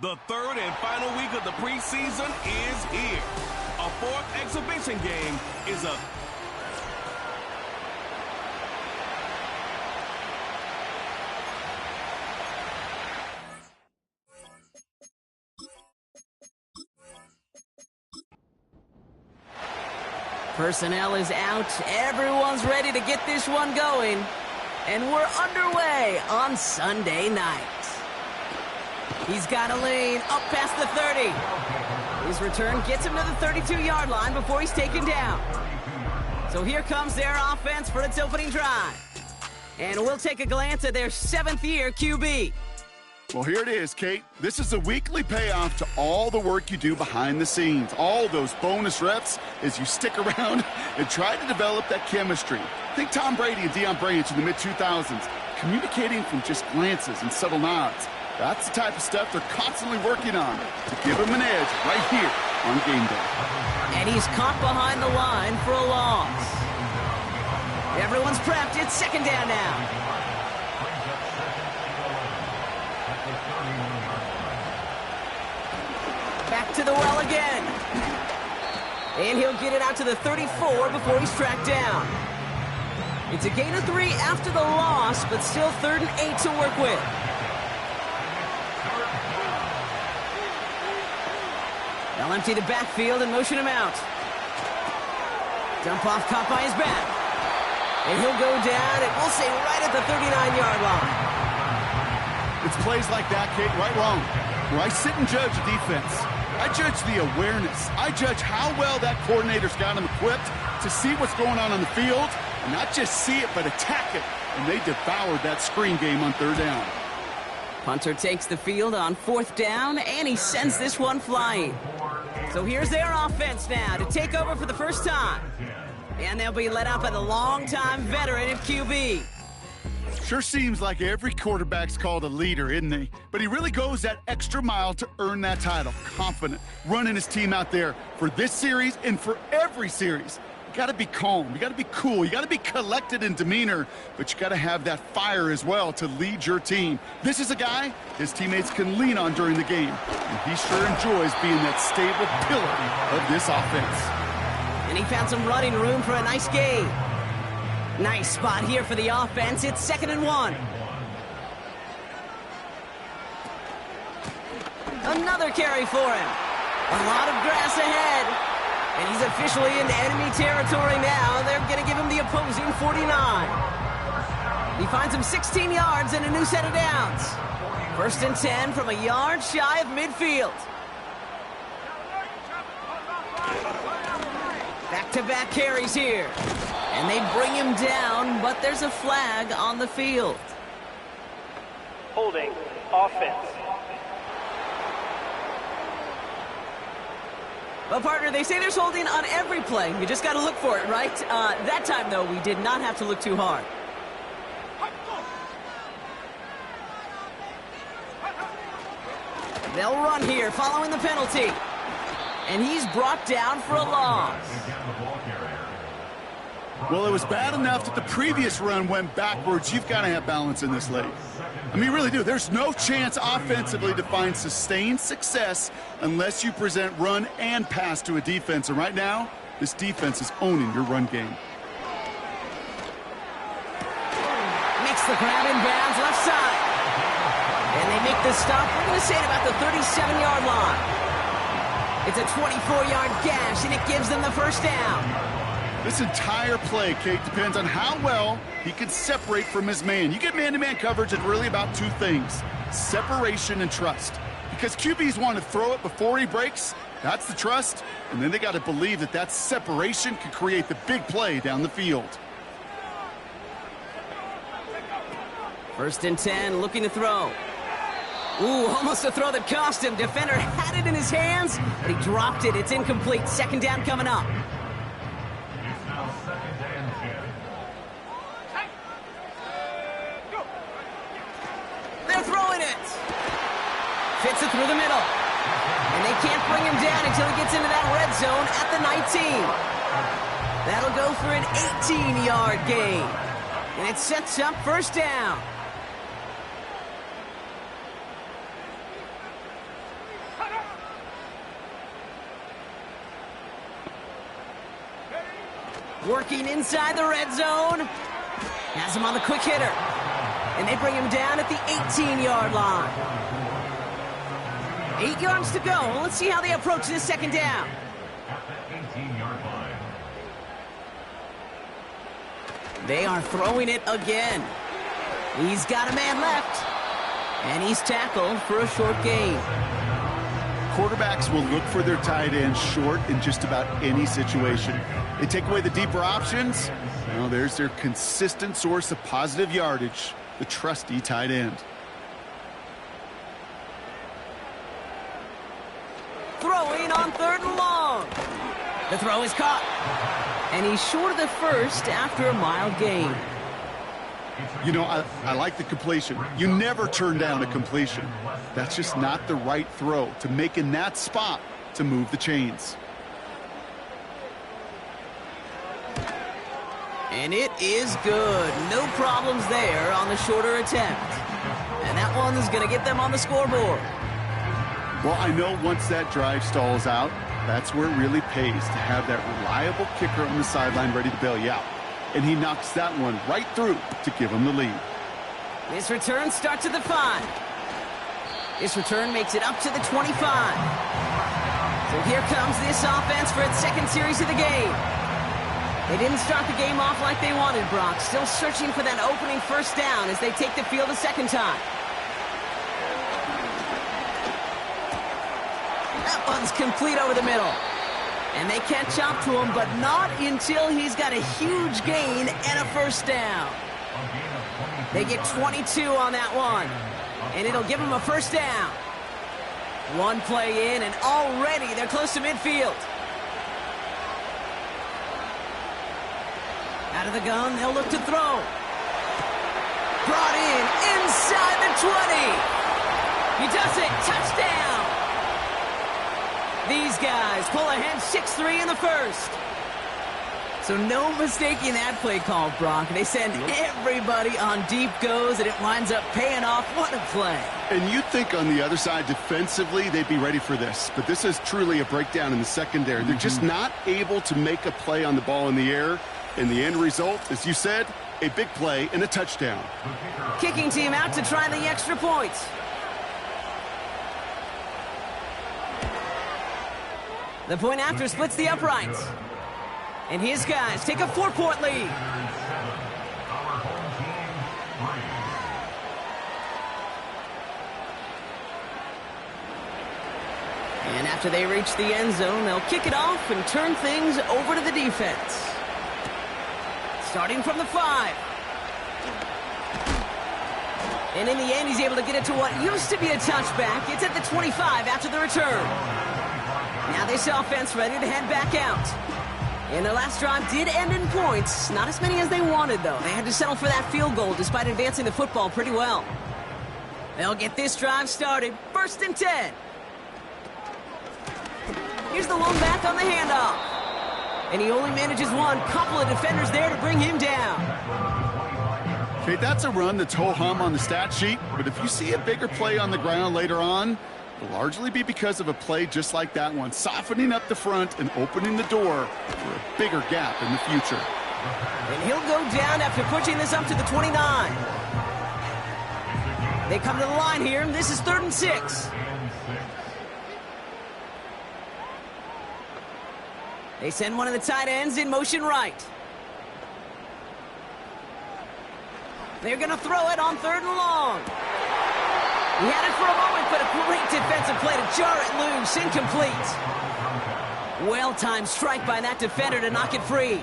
The third and final week of the preseason is here. A fourth exhibition game is a... Personnel is out. Everyone's ready to get this one going. And we're underway on Sunday night. He's got a lane up past the 30. His return gets him to the 32-yard line before he's taken down. So here comes their offense for its opening drive. And we'll take a glance at their 7th-year QB. Well, here it is, Kate. This is a weekly payoff to all the work you do behind the scenes, all those bonus reps as you stick around and try to develop that chemistry. Think Tom Brady and Deion Branch in the mid-2000s, communicating from just glances and subtle nods. That's the type of stuff they're constantly working on to give him an edge right here on game day. And he's caught behind the line for a loss. Everyone's prepped. It's second down now. Back to the well again. And he'll get it out to the 34 before he's tracked down. It's a gain of 3 after the loss, but still 3rd and 8 to work with. They'll empty the backfield and motion him out. Dump off caught by his back. And he'll go down, and we'll say right at the 39-yard line. It's plays like that, Kate, right wrong, where I sit and judge a defense. I judge the awareness. I judge how well that coordinator's got him equipped to see what's going on the field, and not just see it, but attack it. And they devoured that screen game on 3rd down. Punter takes the field on 4th down, and he sends this one flying. So here's their offense now to take over for the first time. And they'll be led out by the longtime veteran at QB. Sure seems like every quarterback's called a leader, isn't he? But he really goes that extra mile to earn that title. Confident, running his team out there for this series and for every series. You got to be calm. You got to be cool. You got to be collected in demeanor, but you got to have that fire as well to lead your team. This is a guy his teammates can lean on during the game, and he sure enjoys being that stable pillar of this offense. And he found some running room for a nice gain. Nice spot here for the offense. It's 2nd and 1. Another carry for him. A lot of grass ahead. And he's officially into enemy territory now. They're going to give him the opposing 49. He finds him 16 yards and a new set of downs. 1st and 10 from a yard shy of midfield. Back-to-back carries here. And they bring him down, but there's a flag on the field. Holding, offense. Well, partner, they say there's holding on every play. You just got to look for it, right? That time, though, we did not have to look too hard. They'll run here following the penalty. And he's brought down for a loss. Well, it was bad enough that the previous run went backwards. You've got to have balance in this league. I mean, you really do. There's no chance offensively to find sustained success unless you present run and pass to a defense. And right now, this defense is owning your run game. Makes the grab in bounds left side. And they make the stop. We're going to say it about the 37-yard line. It's a 24-yard gash, and it gives them the first down. This entire play, Kate, depends on how well he can separate from his man. You get man-to-man coverage, it's really about 2 things, separation and trust. Because QBs want to throw it before he breaks, that's the trust, and then they got to believe that that separation can create the big play down the field. 1st and 10, looking to throw. Ooh, almost a throw that cost him. Defender had it in his hands, but he dropped it. It's incomplete. 2nd down coming up. They're throwing it. Fits it through the middle. And they can't bring him down until he gets into that red zone at the 19. That'll go for an 18-yard gain. And it sets up 1st down. Working inside the red zone. Has him on the quick hitter. And they bring him down at the 18-yard line. 8 yards to go. Let's see how they approach this second down. They are throwing it again. He's got a man left. And he's tackled for a short gain. Quarterbacks will look for their tight end short in just about any situation. They take away the deeper options. Well, there's their consistent source of positive yardage, the trusty tight end. Throwing on 3rd and long. The throw is caught. And he's short of the first after a mild gain. You know, I like the completion. You never turn down a completion. That's just not the right throw to make in that spot to move the chains. And it is good. No problems there on the shorter attempt. And that one is going to get them on the scoreboard. Well, I know once that drive stalls out, that's where it really pays to have that reliable kicker on the sideline ready to bail you out. And he knocks that one right through to give him the lead. This return starts at the 5. This return makes it up to the 25. So here comes this offense for its second series of the game. They didn't start the game off like they wanted, Brock. Still searching for that opening first down as they take the field a second time. That one's complete over the middle. And they catch up to him, but not until he's got a huge gain and a first down. They get 22 on that one, and it'll give them a first down. One play in, and already they're close to midfield. Out of the gun, they'll look to throw. Brought in inside the 20. He does it. Touchdown. These guys pull ahead 6-3 in the first. So no mistaking that play call, Brock. They send everybody on deep goes, and it winds up paying off. What a play. And you'd think on the other side defensively they'd be ready for this. But this is truly a breakdown in the secondary. They're just not able to make a play on the ball in the air. And the end result, as you said, a big play and a touchdown. Kicking team out to try the extra points. The point after splits the uprights. And his guys take a 4-point lead. And after they reach the end zone, they'll kick it off and turn things over to the defense. Starting from the 5. And in the end, he's able to get it to what used to be a touchback. It's at the 25 after the return. Now this offense ready to head back out. And their last drive did end in points. Not as many as they wanted, though. They had to settle for that field goal despite advancing the football pretty well. They'll get this drive started. 1st and 10. Here's the lone back on the handoff. And he only manages one. Couple of defenders there to bring him down. Okay, that's a run that's ho-hum on the stat sheet. But if you see a bigger play on the ground later on, it'll largely be because of a play just like that one, softening up the front and opening the door for a bigger gap in the future. And he'll go down after pushing this up to the 29. They come to the line here, and this is 3rd and 6. They send one of the tight ends in motion right. They're going to throw it on 3rd and long. He had it for a moment, but a great defensive play to jar it loose. Incomplete. Well-timed strike by that defender to knock it free.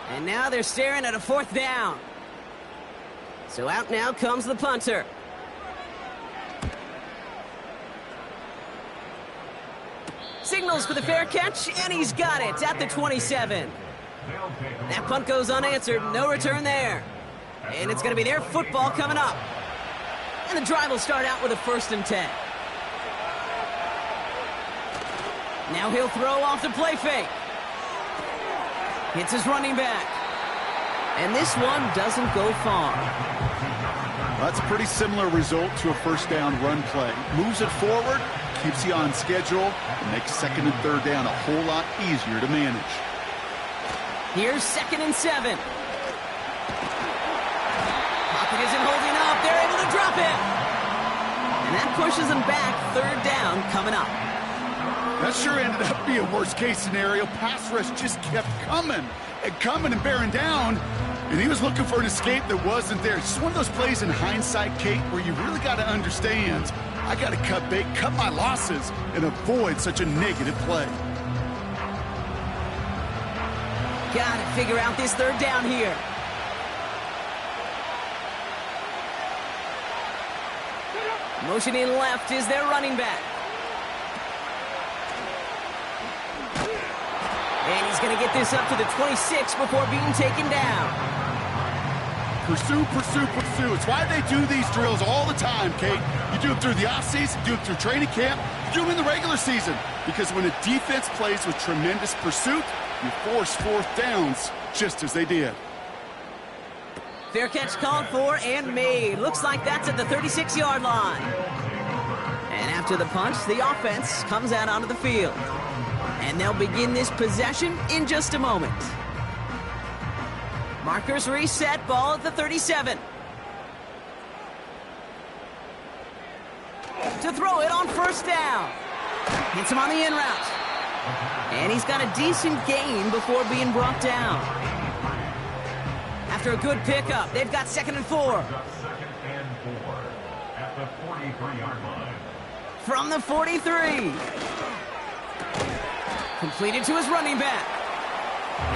And now they're staring at a 4th down. So out now comes the punter. Signals for the fair catch, and he's got it at the 27. That punt goes unanswered. No return there. And it's going to be their football coming up. And the drive will start out with a 1st and 10. Now he'll throw off the play fake. Hits his running back. And this one doesn't go far. That's a pretty similar result to a 1st down run play. Moves it forward, keeps you on schedule, and makes 2nd and 3rd down a whole lot easier to manage. Here's 2nd and 7. Pocket isn't holding up. They're able to drop it. And that pushes them back. 3rd down coming up. That sure ended up being a worst-case scenario. Pass rush just kept coming and bearing down. And he was looking for an escape that wasn't there. It's just one of those plays in hindsight, Kate, where you really got to understand, I got to cut bait, cut my losses, and avoid such a negative play. Got to figure out this 3rd down here. Motioning left is their running back. And he's going to get this up to the 26 before being taken down. Pursue, pursue, pursue. It's why they do these drills all the time, Kate. You do them through the offseason, you do them through training camp, you do them in the regular season. Because when a defense plays with tremendous pursuit, you force 4th downs just as they did. Fair catch called for and made. Looks like that's at the 36-yard line. And after the punch, the offense comes out onto the field. And they'll begin this possession in just a moment. Markers reset, ball at the 37. To throw it on 1st down. Hits him on the in route. And he's got a decent gain before being brought down. After a good pickup, they've got 2nd and 4. 2nd and 4 at the 43-yard line. From the 43. Completed to his running back.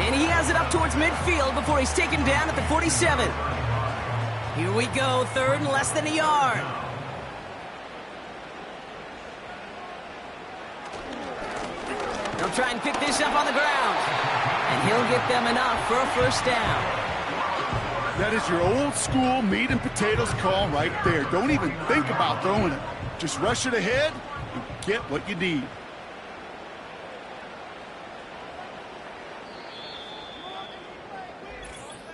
And he has it up towards midfield before he's taken down at the 47. Here we go, 3rd and less than a yard. They'll try and pick this up on the ground. And he'll get them enough for a 1st down. That is your old school meat and potatoes call right there. Don't even think about throwing it. Just rush it ahead and get what you need.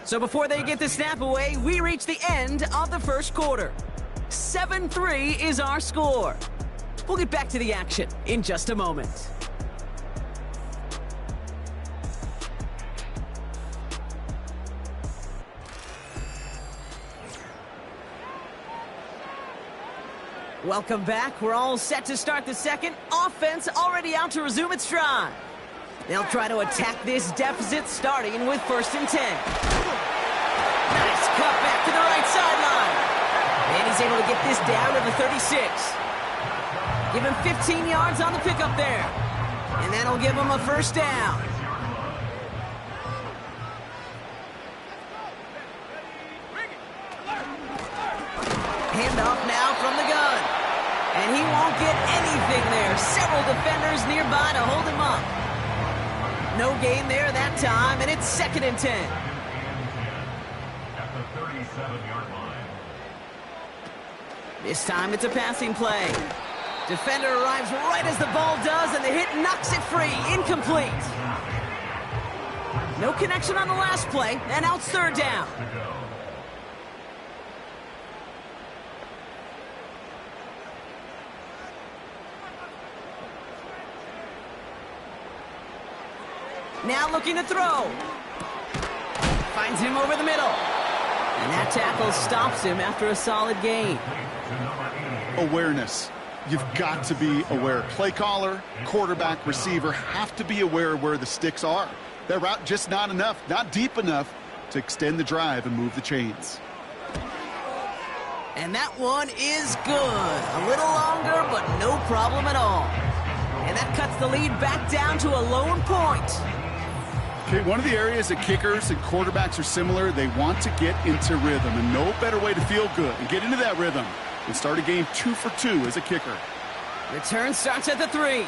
So before they get the snap away, we reach the end of the 1st quarter. 7-3 is our score. We'll get back to the action in just a moment. Welcome back. We're all set to start the 2nd. Offense already out to resume its drive. They'll try to attack this deficit starting with 1st and 10. Nice cut back to the right sideline. And he's able to get this down to the 36. Give him 15 yards on the pickup there. And that'll give him a 1st down. Handoff now from the gun. And he won't get anything there. Several defenders nearby to hold him up. No gain there that time, and it's 2nd and 10. At the 37-yard line. This time it's a passing play. Defender arrives right as the ball does, and the hit knocks it free. Incomplete. No connection on the last play, and now it's 3rd down. Now looking to throw. Finds him over the middle. And that tackle stops him after a solid gain. Awareness. You've got to be aware. Play caller, quarterback, receiver have to be aware of where the sticks are. That route just not enough, not deep enough to extend the drive and move the chains. And that one is good. A little longer, but no problem at all. And that cuts the lead back down to a lone point. Okay, one of the areas that kickers and quarterbacks are similar, they want to get into rhythm, and no better way to feel good and get into that rhythm than start a game 2 for 2 as a kicker. Return starts at the 3.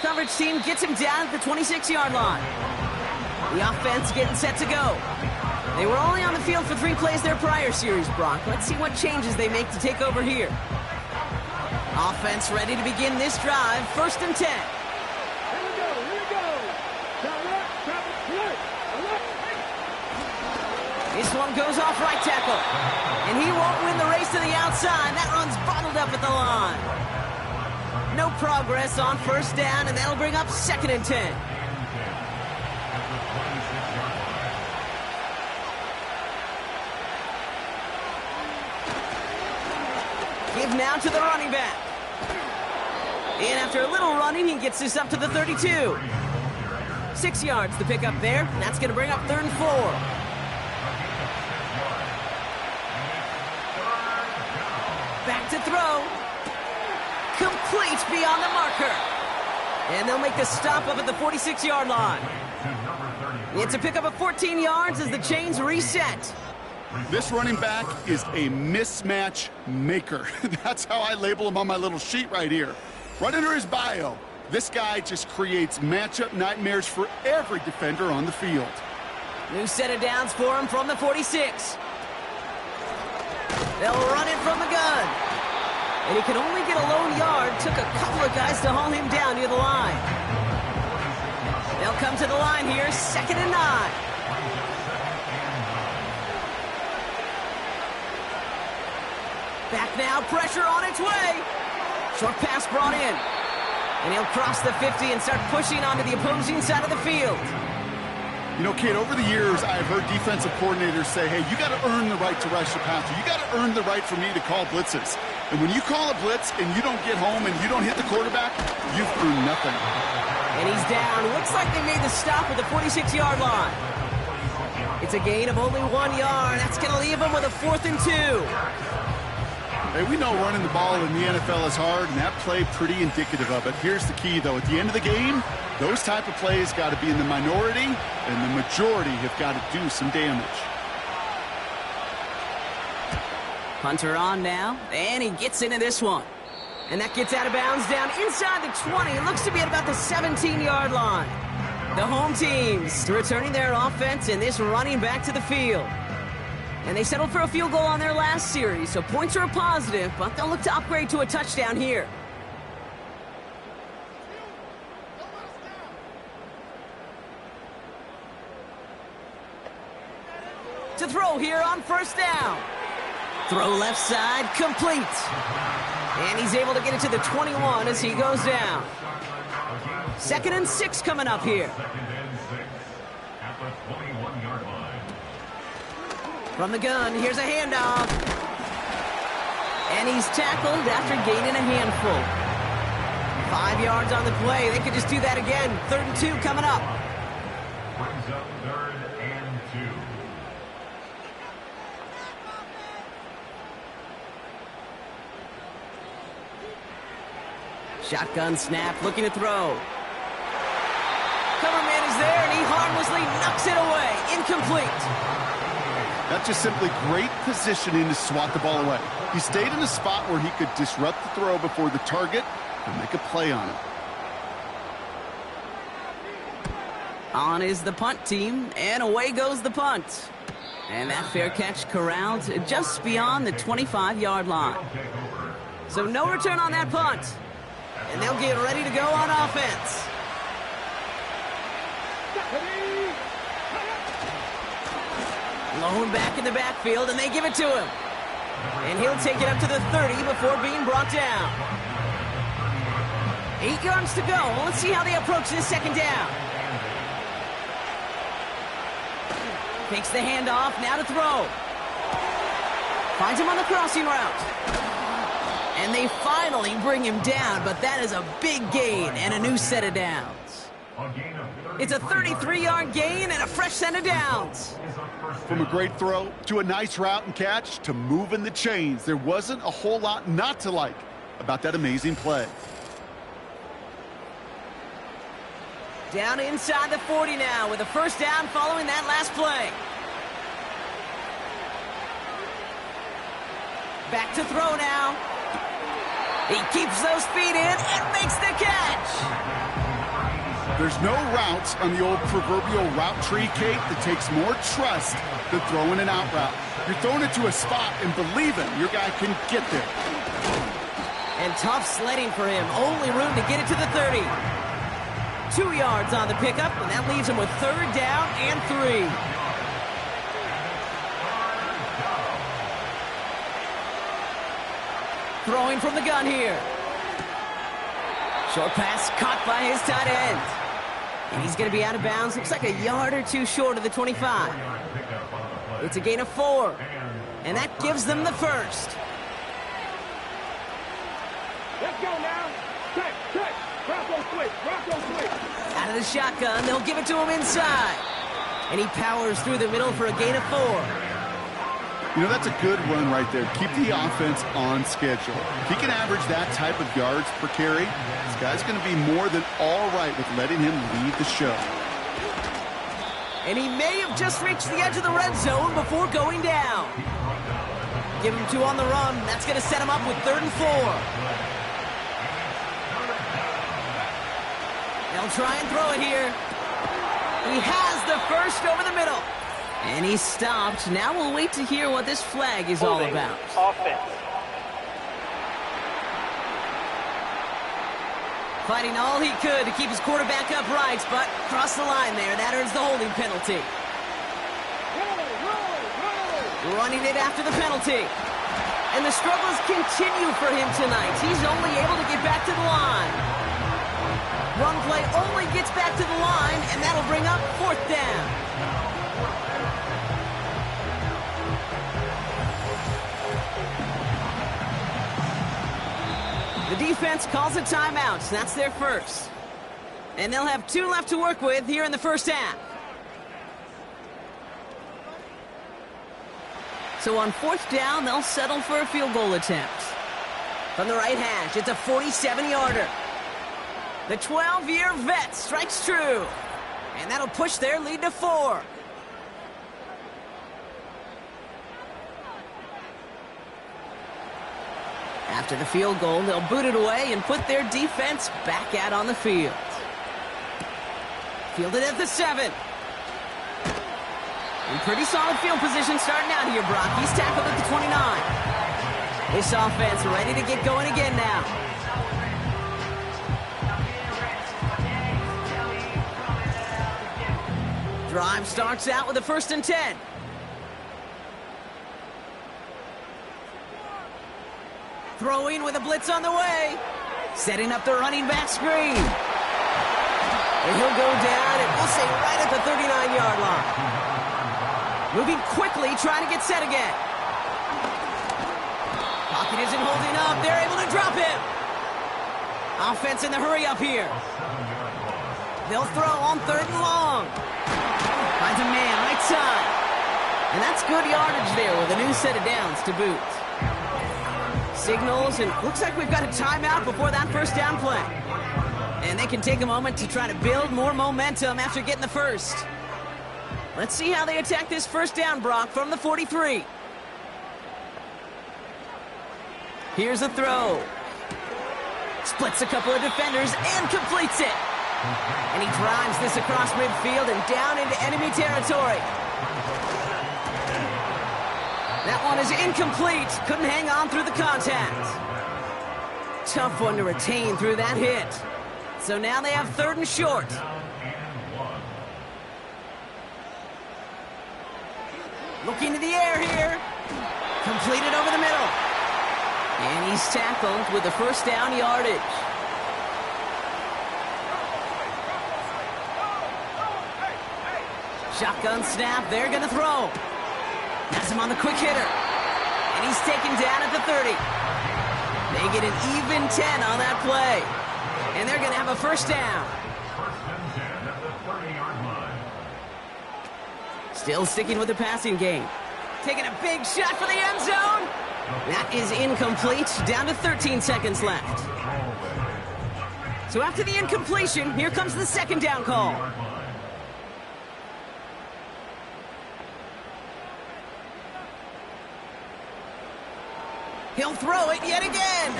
Coverage team gets him down at the 26-yard line. The offense getting set to go. They were only on the field for 3 plays their prior series, Brock. Let's see what changes they make to take over here. Offense ready to begin this drive, 1st and 10. This one goes off right tackle. And he won't win the race to the outside. That run's bottled up at the line. No progress on 1st down, and that'll bring up 2nd and 10. Give now to the running back. And after a little running, he gets this up to the 32. 6 yards to pick up there, and that's going to bring up 3rd and 4. Back to throw. Complete beyond the marker. And they'll make the stop up at the 46-yard line. It's a pickup of 14 yards as the chains reset. This running back is a mismatch maker. That's how I label him on my little sheet right here. Right under his bio, this guy just creates matchup nightmares for every defender on the field. New set of downs for him from the 46. They'll run it from the gun. And he could only get a lone yard. Took a couple of guys to haul him down near the line. They'll come to the line here, 2nd and 9. Back now, pressure on its way. Short pass brought in. And he'll cross the 50 and start pushing onto the opposing side of the field. You know, kid, over the years, I've heard defensive coordinators say, hey, you got to earn the right to rush the passer. You got to earn the right for me to call blitzes. And when you call a blitz and you don't get home and you don't hit the quarterback, you've earned nothing. And he's down. Looks like they made the stop at the 46-yard line. It's a gain of only 1 yard. That's going to leave him with a 4th and 2. Hey, we know running the ball in the NFL is hard, and that play pretty indicative of it. Here's the key, though. At the end of the game, those type of plays got to be in the minority, and the majority have got to do some damage. Hunter on now, and he gets into this one. And that gets out of bounds down inside the 20. It looks to be at about the 17-yard line. The home teams returning their offense and this running back to the field. And they settled for a field goal on their last series, so points are a positive, but they'll look to upgrade to a touchdown here. To throw here on 1st down. Throw left side, complete. And he's able to get it to the 21 as he goes down. 2nd and 6 coming up here. From the gun, here's a handoff. And he's tackled after gaining a handful. 5 yards on the play. They could just do that again. 3rd and 2 coming up. Brings up 3rd and 2. Shotgun snap, looking to throw. Cover man is there, and he harmlessly knocks it away. Incomplete. That's just simply great positioning to swat the ball away. He stayed in a spot where he could disrupt the throw before the target and make a play on it. On is the punt team, and away goes the punt. And that fair catch corralled just beyond the 25-yard line. So no return on that punt. And they'll get ready to go on offense. Lone back in the backfield, and they give it to him. And he'll take it up to the 30 before being brought down. 8 yards to go. Let's see how they approach this 2nd down. Takes the handoff, now to throw. Finds him on the crossing route. And they finally bring him down, but that is a big gain and a new set of downs. It's a 33-yard gain and a fresh set of downs. From a great throw to a nice route and catch to moving the chains, there wasn't a whole lot not to like about that amazing play. Down inside the 40 now with a 1st down following that last play. Back to throw now. He keeps those feet in and makes the catch. There's no routes on the old proverbial route tree, Kate, that takes more trust than throwing an out route. You're throwing it to a spot and believing your guy can get there. And tough sledding for him. Only room to get it to the 30. 2 yards on the pickup, and that leaves him with 3rd down and 3. Throwing from the gun here. Short pass caught by his tight end. And he's going to be out of bounds. Looks like a yard or 2 short of the 25. It's a gain of 4. And that gives them the 1st. Out of the shotgun, they'll give it to him inside. And he powers through the middle for a gain of 4. You know, that's a good run right there. Keep the offense on schedule. If he can average that type of yards per carry, this guy's going to be more than all right with letting him lead the show. And he may have just reached the edge of the red zone before going down. Give him 2 on the run. That's going to set him up with 3rd and 4. They'll try and throw it here. He has the first over the middle. And he's stopped. Now we'll wait to hear what this flag is all about. Offense. Fighting all he could to keep his quarterback upright, but crossed the line there. That earns the holding penalty. Running it after the penalty. And the struggles continue for him tonight. He's only able to get back to the line. Run play only gets back to the line, and that'll bring up 4th down. The defense calls a timeout. That's their first. And they'll have 2 left to work with here in the first half. So on 4th down, they'll settle for a field goal attempt. From the right hash, it's a 47-yarder. The 12-year vet strikes true. And that'll push their lead to 4. After the field goal, they'll boot it away and put their defense back out on the field. Fielded at the 7. In pretty solid field position starting out here, Brock. He's tackled at the 29. This offense ready to get going again now. Drive starts out with a 1st and 10. Throwing with a blitz on the way. Setting up the running back screen. And he'll go down, and we'll say right at the 39-yard line. Moving quickly, trying to get set again. Pocket isn't holding up. They're able to drop him. Offense in the hurry up here. They'll throw on 3rd and long. Finds a man right side. And that's good yardage there with a new set of downs to boot. Signals, and looks like we've got a timeout before that 1st down play. And they can take a moment to try to build more momentum after getting the first. Let's see how they attack this 1st down, Brock, from the 43. Here's a throw. Splits a couple of defenders and completes it. And he drives this across midfield and down into enemy territory. That one is incomplete. Couldn't hang on through the contact. Tough one to retain through that hit. So now they have 3rd and short. Looking to the air here. Completed over the middle. And he's tackled with the 1st down yardage. Shotgun snap. They're going to throw. Has him on the quick hitter. And he's taken down at the 30. They get an even 10 on that play. And they're going to have a 1st down. 1st and 10 at the 30-yard line. Still sticking with the passing game. Taking a big shot for the end zone. That is incomplete. Down to 13 seconds left. So after the incompletion, here comes the 2nd down call. He'll throw it yet again.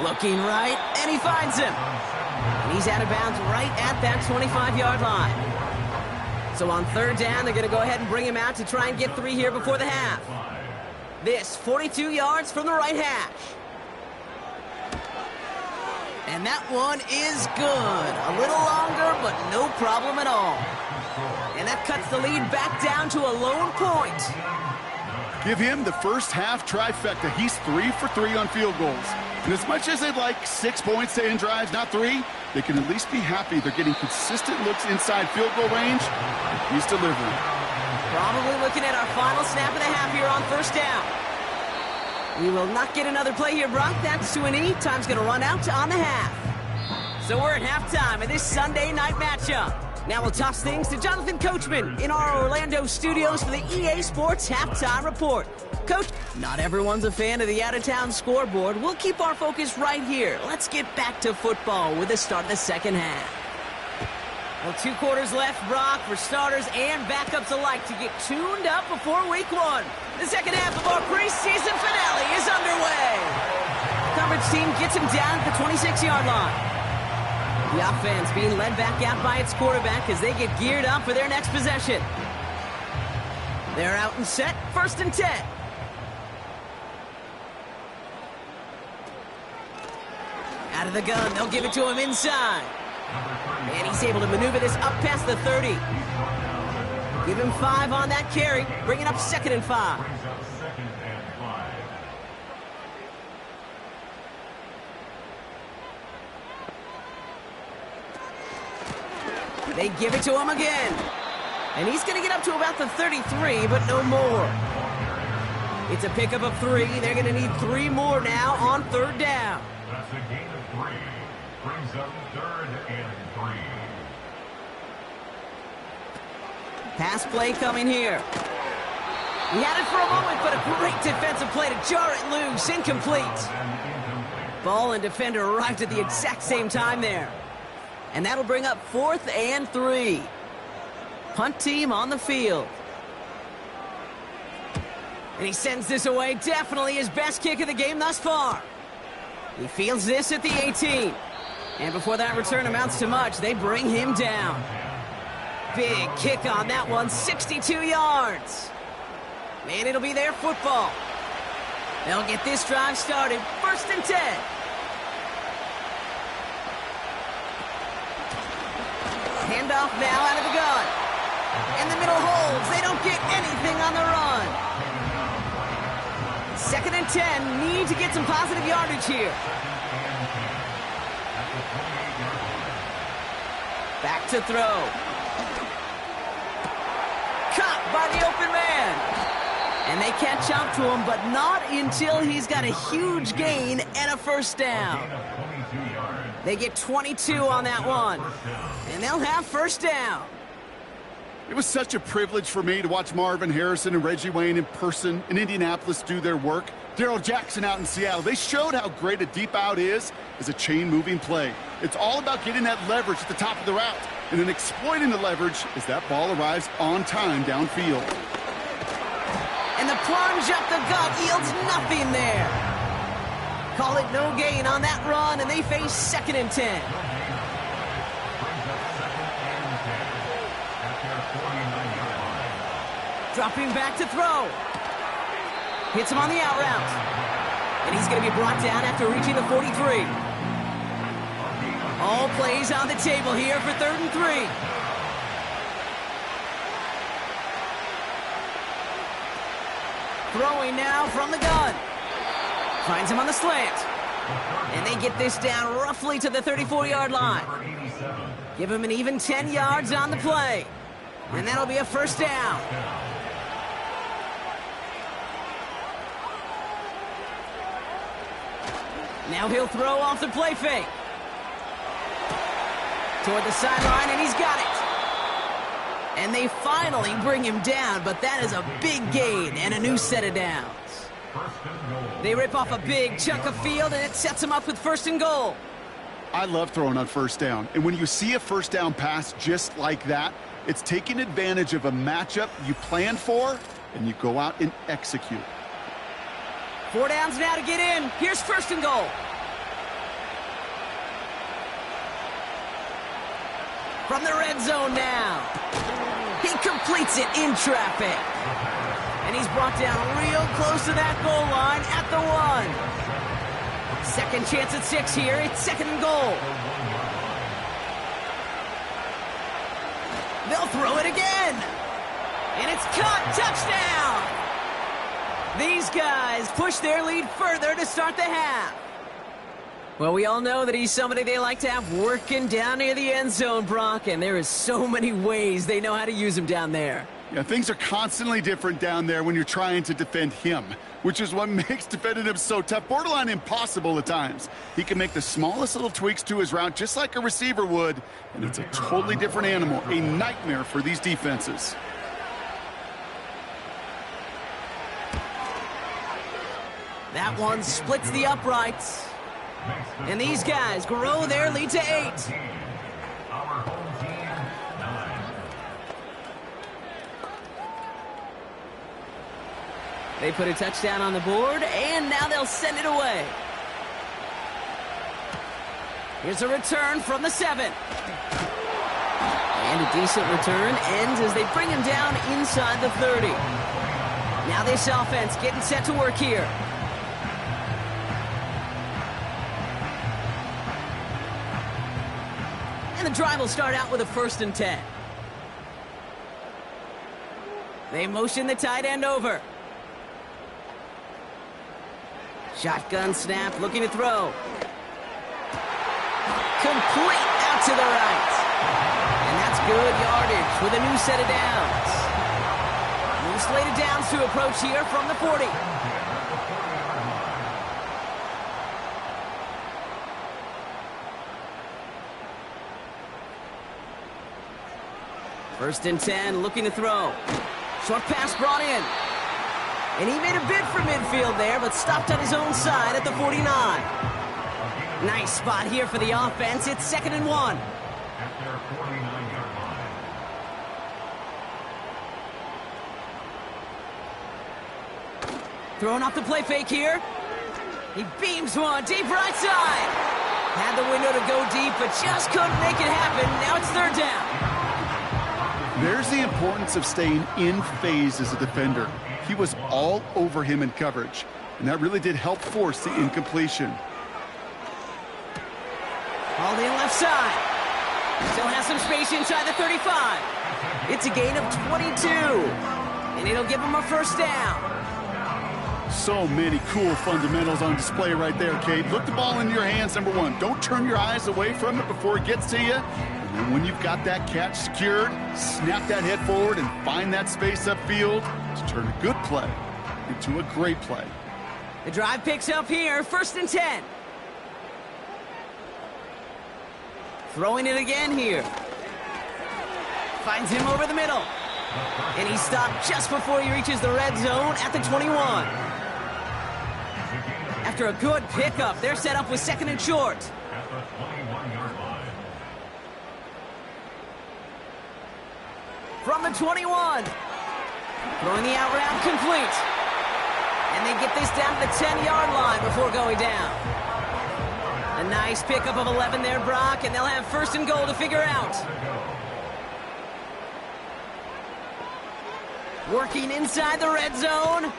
Looking right, and he finds him. And he's out of bounds right at that 25-yard line. So on 3rd down, they're going to go ahead and bring him out to try and get 3 here before the half. This, 42 yards from the right hash. And that one is good. A little longer, but no problem at all. And that cuts the lead back down to a lone point. Give him the first half trifecta. He's 3 for 3 on field goals. And as much as they'd like 6 points to end drives, not 3, they can at least be happy they're getting consistent looks inside field goal range. He's delivering. Probably looking at our final snap of the half here on 1st down. We will not get another play here, Brock. That's to an E. Time's going to run out on the half. So we're at halftime of this Sunday night matchup. Now we'll toss things to Jonathan Coachman in our Orlando studios for the EA Sports Halftime Report. Coach, not everyone's a fan of the out-of-town scoreboard. We'll keep our focus right here. Let's get back to football with the start of the second half. Well, 2 quarters left, Brock, for starters and backups alike to get tuned up before week 1. The second half of our preseason finale is underway. Coverage team gets him down at the 26-yard line. The offense being led back out by its quarterback as they get geared up for their next possession. They're out and set, 1st and 10. Out of the gun, they'll give it to him inside. And he's able to maneuver this up past the 30. Give him 5 on that carry, bringing up 2nd and 5. They give it to him again. And he's going to get up to about the 33, but no more. It's a pickup of 3. They're going to need 3 more now on 3rd down. That's a gain of 3. Brings up 3rd and 3. Pass play coming here. He had it for a moment, but a great defensive play to jar it loose. Incomplete. Ball and defender arrived at the exact same time there. And that'll bring up 4th and 3. Punt team on the field. And he sends this away. Definitely his best kick of the game thus far. He fields this at the 18. And before that return amounts to much, they bring him down. Big kick on that one, 62 yards. And it'll be their football. They'll get this drive started, 1st and 10. Handoff now out of the gun. And the middle holds. They don't get anything on the run. 2nd and 10. Need to get some positive yardage here. Back to throw. Caught by the open man. And they catch up to him, but not until he's got a huge gain and a 1st down. They get 22 on that one. And they'll have 1st down. It was such a privilege for me to watch Marvin Harrison and Reggie Wayne in person in Indianapolis do their work. Darrell Jackson out in Seattle. They showed how great a deep out is as a chain-moving play. It's all about getting that leverage at the top of the route and then exploiting the leverage as that ball arrives on time downfield. And the plunge up the gut yields nothing there. Call it no gain on that run, and they face 2nd and 10. Dropping back to throw. Hits him on the out route. And he's going to be brought down after reaching the 43. All plays on the table here for 3rd and 3. Throwing now from the gun. Finds him on the slant. And they get this down roughly to the 34-yard line. Give him an even 10 yards on the play. And that'll be a 1st down. Now he'll throw off the play fake. Toward the sideline, and he's got it. And they finally bring him down, but that is a big gain and a new set of downs. They rip off a big chunk of field, and it sets them up with 1st and goal. I love throwing on 1st down. And when you see a 1st down pass just like that, it's taking advantage of a matchup you planned for, and you go out and execute. 4 downs now to get in. Here's 1st and goal. From the red zone now. He completes it in traffic. And he's brought down real close to that goal line at the 1. 2nd chance at 6 here. It's 2nd and goal. They'll throw it again. And it's caught. Touchdown. These guys push their lead further to start the half. Well, we all know that he's somebody they like to have working down near the end zone, Brock, and there is so many ways they know how to use him down there. Yeah, things are constantly different down there when you're trying to defend him, which is what makes defending him so tough, borderline impossible at times. He can make the smallest little tweaks to his route just like a receiver would, and it's a totally different animal, a nightmare for these defenses. That one splits the uprights. And these guys grow their lead to 8. Our home team, 9. They put a touchdown on the board, and now they'll send it away. Here's a return from the 7. And a decent return ends as they bring him down inside the 30. Now this offense getting set to work here. And the drive will start out with a 1st and 10. They motion the tight end over. Shotgun snap, looking to throw. Complete out to the right. And that's good yardage with a new set of downs. New slate of downs to approach here from the 40. First and 10, looking to throw. Short pass brought in. And he made a bid for midfield there, but stopped on his own side at the 49. Nice spot here for the offense. It's 2nd and 1. At their 49-yard line. Throwing off the play fake here. He beams one deep right side. Had the window to go deep, but just couldn't make it happen. Now it's 3rd down. There's the importance of staying in phase as a defender. He was all over him in coverage, and that really did help force the incompletion. Hauled in left side. Still has some space inside the 35. It's a gain of 22, and it'll give him a 1st down. So many cool fundamentals on display right there, Kate. Look the ball in your hands, number 1. Don't turn your eyes away from it before it gets to you. And then when you've got that catch secured, snap that head forward and find that space upfield to turn a good play into a great play. The drive picks up here, 1st and 10. Throwing it again here. Finds him over the middle. And he stopped just before he reaches the red zone at the 21. After a good pickup, they're set up with 2nd and short. At the 21-yard line. From the 21. Throwing the out route complete. And they get this down to the 10-yard line before going down. A nice pickup of 11 there, Brock, and they'll have 1st and goal to figure out. Working inside the red zone.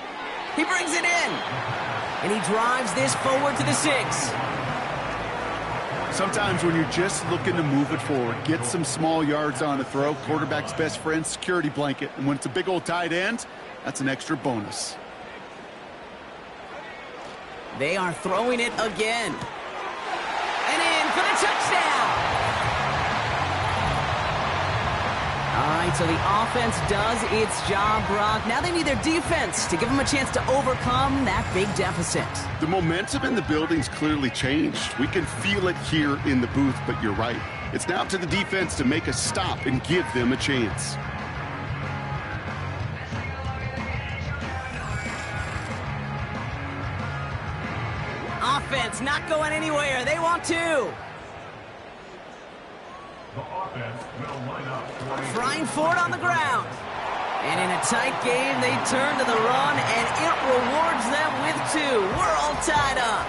He brings it in. And he drives this forward to the 6. Sometimes when you're just looking to move it forward, get some small yards on the throw, quarterback's best friend, security blanket. And when it's a big old tight end, that's an extra bonus. They are throwing it again. And in for the touchdown. All right, so the offense does its job, Brock. Now they need their defense to give them a chance to overcome that big deficit. The momentum in the building's clearly changed. We can feel it here in the booth, but you're right. It's now up to the defense to make a stop and give them a chance. Offense not going anywhere. They want to. The offense will line up. Frying Ford on the ground. And in a tight game, they turn to the run, and it rewards them with 2. We're all tied up.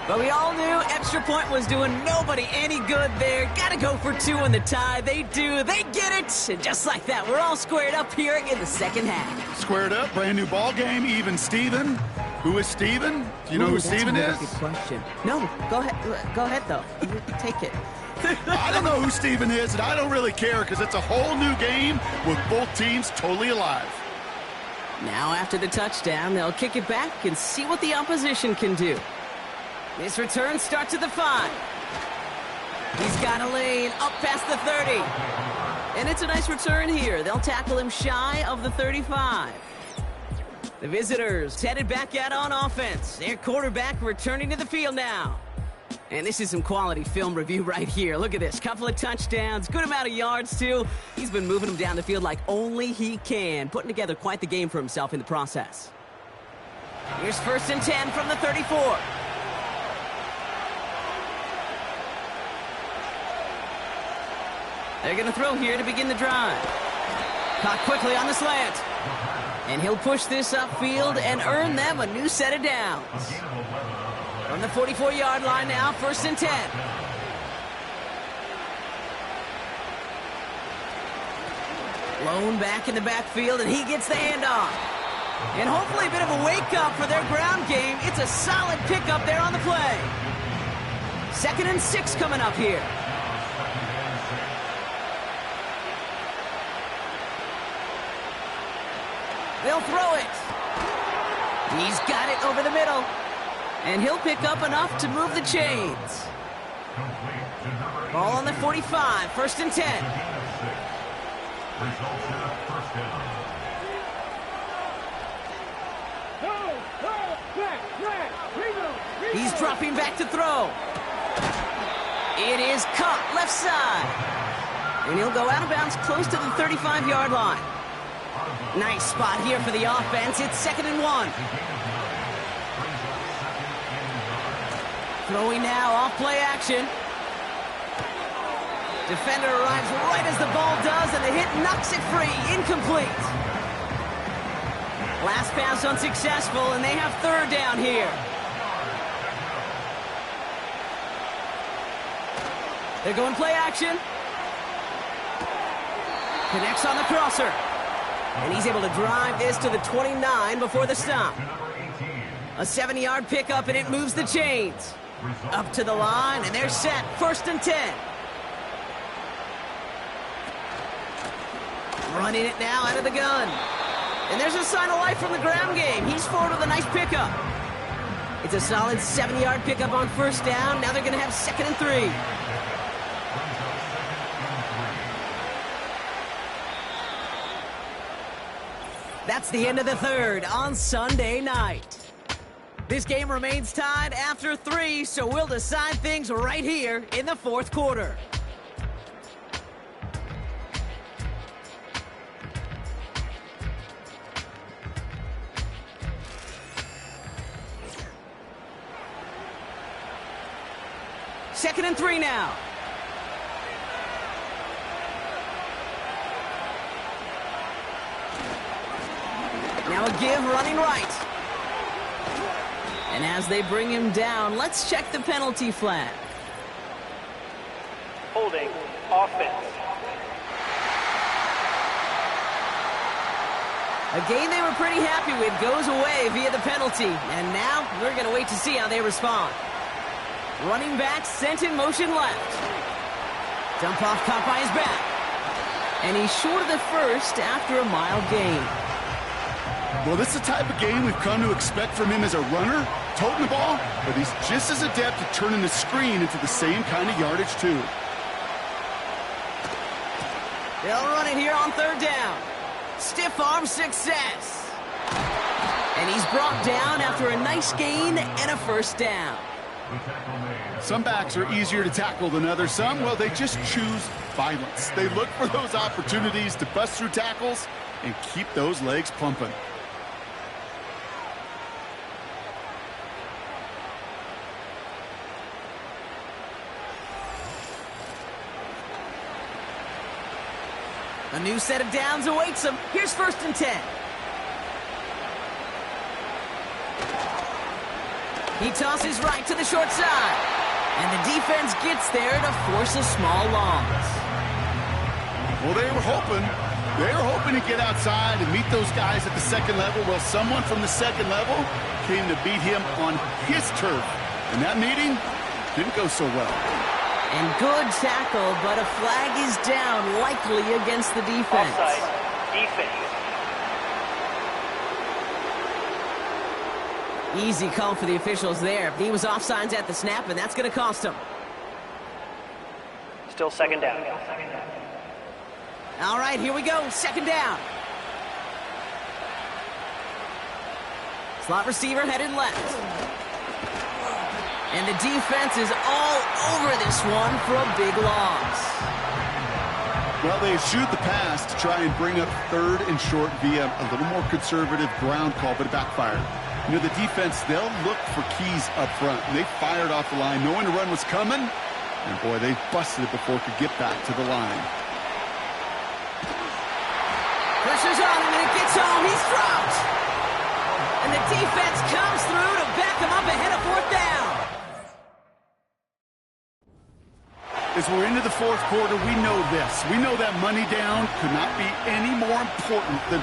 But we all knew extra point was doing nobody any good there. Got to go for 2 in the tie. They do. They get it. And just like that, we're all squared up here in the 2nd half. Squared up, brand new ball game, even Steven. Who is Steven? Do you know who Steven is? That's a good question. No, go ahead. Go ahead, though. Take it. I don't know who Steven is, and I don't really care because it's a whole new game with both teams totally alive. Now after the touchdown, they'll kick it back and see what the opposition can do. This return starts at the 5. He's got a lane up past the 30. And it's a nice return here. They'll tackle him shy of the 35. The visitors headed back out on offense. Their quarterback returning to the field now. And this is some quality film review right here. Look at this. Couple of touchdowns. Good amount of yards, too. He's been moving them down the field like only he can. Putting together quite the game for himself in the process. Here's 1st and 10 from the 34. They're going to throw here to begin the drive. Caught quickly on the slant. And he'll push this upfield and earn them a new set of downs. From the 44-yard line now, 1st and 10. Lone back in the backfield, and he gets the handoff. And hopefully a bit of a wake-up for their ground game. It's a solid pickup there on the play. 2nd and 6 coming up here. They'll throw it. He's got it over the middle. And he'll pick up enough to move the chains. Ball on the 45, 1st and 10. He's dropping back to throw. It is caught left side. And he'll go out of bounds close to the 35-yard line. Nice spot here for the offense. It's 2nd and 1. Throwing now off play action. Defender arrives right as the ball does, and the hit knocks it free. Incomplete. Last pass unsuccessful, and they have 3rd down here. They're going play action. Connects on the crosser. And he's able to drive this to the 29 before the stop. A 70-yard pickup, and it moves the chains. Up to the line, and they're set. 1st and 10. Running it now out of the gun. And there's a sign of life from the ground game. He's forward with a nice pickup. It's a solid 70-yard pickup on 1st down. Now they're going to have 2nd and 3. That's the end of the 3rd on Sunday night. This game remains tied after 3, so we'll decide things right here in the 4th quarter. Second and 3 now. Now a give running right. And as they bring him down, let's check the penalty flag. Holding offense. A game they were pretty happy with goes away via the penalty. And now we're going to wait to see how they respond. Running back sent in motion left. Dump off caught by his back. And he's short of the 1st after a mild gain. Well, this is the type of game we've come to expect from him as a runner, toting the ball, but he's just as adept at turning the screen into the same kind of yardage, too. They'll run it here on 3rd down. Stiff arm success. And he's brought down after a nice gain and a 1st down. Some backs are easier to tackle than others. Some, well, they just choose violence. They look for those opportunities to bust through tackles and keep those legs pumping. A new set of downs awaits him. Here's 1st and 10. He tosses right to the short side. And the defense gets there to force a small loss. Well, they were hoping to get outside and meet those guys at the 2nd level. Well, someone from the 2nd level came to beat him on his turf. And that meeting didn't go so well. And good tackle, but a flag is down, likely against the defense. Offside, defense. Easy call for the officials there. He was offsides at the snap, and that's going to cost him. Still 2nd down. All right, here we go. Second down. Slot receiver headed left. And the defense is all over this one for a big loss. Well, they eschewed the pass to try and bring up third and short via a little more conservative ground call, but it backfired. You know, the defense, they'll look for keys up front. They fired off the line knowing the run was coming. And, boy, they busted it before it could get back to the line. Pressure's on him, and it gets home. He's dropped. And the defense comes through to back him up ahead of fourth down. As we're into the fourth quarter, we know this. We know that money down could not be any more important than